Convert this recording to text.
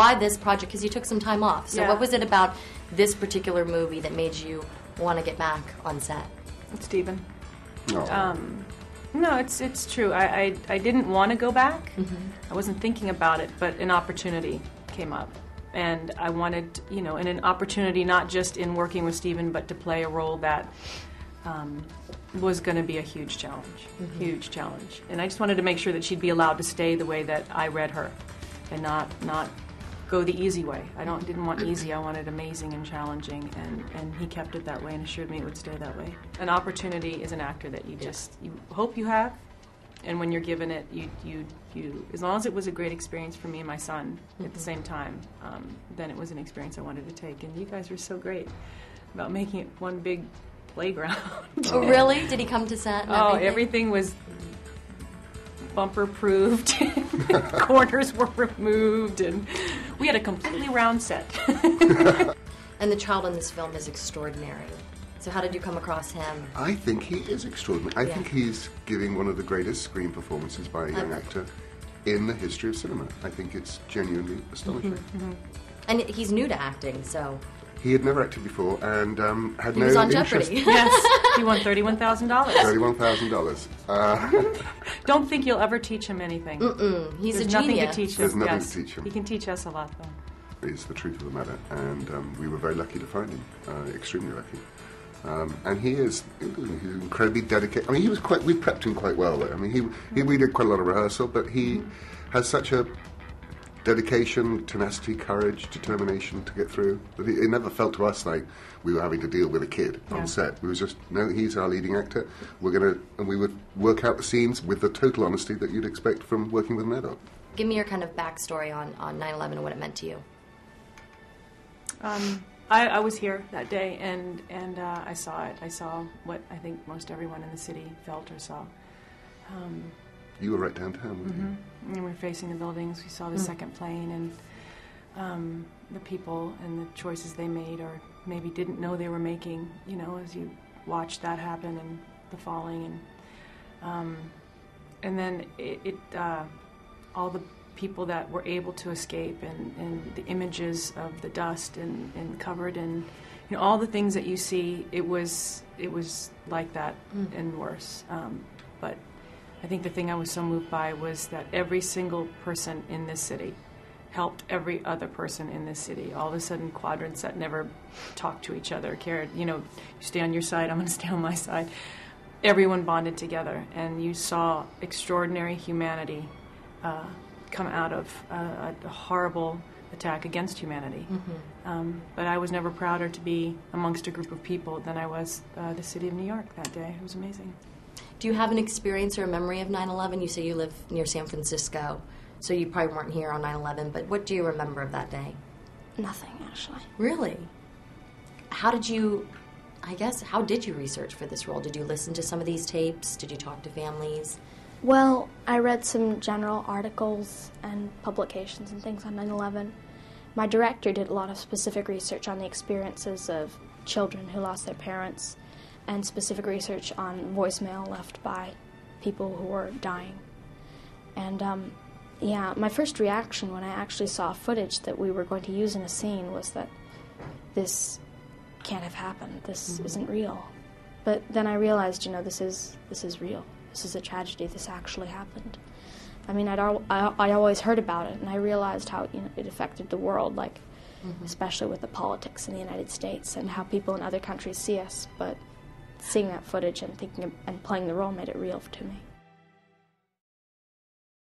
Why this project? Because you took some time off. So Yeah. what was it about this particular movie that made you want to get back on set? Stephen. Oh. No, it's true. I didn't want to go back. I wasn't thinking about it, but an opportunity came up. And I wanted, and an opportunity not just in working with Stephen, but to play a role that was going to be a huge challenge. And I just wanted to make sure that she'd be allowed to stay the way that I read her and not go the easy way. Didn't want easy. I wanted amazing and challenging, and he kept it that way and assured me it would stay that way. An opportunity is an actor that you hope you have, and when you're given it, you as long as it was a great experience for me and my son at the same time, then it was an experience I wanted to take. And you guys were so great about making it one big playground. Oh, really? Did he come to set? And everything was bumper-proofed. Corners were removed, and we had a completely round set. And the child in this film is extraordinary. So how did you come across him? I think he is extraordinary. I think he's giving one of the greatest screen performances by a young actor in the history of cinema. I think it's genuinely astonishing. And he's new to acting, so... He had never acted before and had he no was on interest. Jeopardy. Yes, he won $31,000. $31,000. Don't think you'll ever teach him anything. He's There's a nothing genius. to teach him. There's nothing Yes. to teach him. He can teach us a lot, though. Is the truth of the matter, and we were very lucky to find him. Extremely lucky. And he's incredibly dedicated. I mean, we prepped him quite well, though. I mean, we did quite a lot of rehearsal, but he has such a dedication, tenacity, courage, determination to get through. But it never felt to us like we were having to deal with a kid on set. We was just, no, he's our leading actor. And we would work out the scenes with the total honesty that you'd expect from working with an adult. Give me your kind of backstory on 9/11 and what it meant to you. I was here that day, and I saw it. I saw what I think most everyone in the city felt or saw. You were right downtown, weren't you? And we were facing the buildings. We saw the second plane, and the people and the choices they made or maybe didn't know they were making, as you watched that happen and the falling. And then all the people that were able to escape and the images of the dust and covered and all the things that you see, it was like that and worse. But I think the thing I was so moved by was that every single person in this city helped every other person in this city. All of a sudden, quadrants that never talked to each other, cared, you stay on your side, I'm going to stay on my side. Everyone bonded together, and you saw extraordinary humanity come out of a horrible attack against humanity. But I was never prouder to be amongst a group of people than I was the city of New York that day. It was amazing. Do you have an experience or a memory of 9/11? You say you live near San Francisco, so you probably weren't here on 9/11, but what do you remember of that day? Nothing, actually. Really? How did you research for this role? Did you listen to some of these tapes? Did you talk to families? Well, I read some general articles and publications and things on 9/11. My director did a lot of specific research on the experiences of children who lost their parents and specific research on voicemail left by people who were dying. And, my first reaction when I actually saw footage that we were going to use in a scene was that this can't have happened. This isn't real. But then I realized, this is real. This is a tragedy. This actually happened. I mean, I always heard about it, and I realized how it affected the world, especially with the politics in the United States and how people in other countries see us. But seeing that footage and thinking and playing the role made it real to me.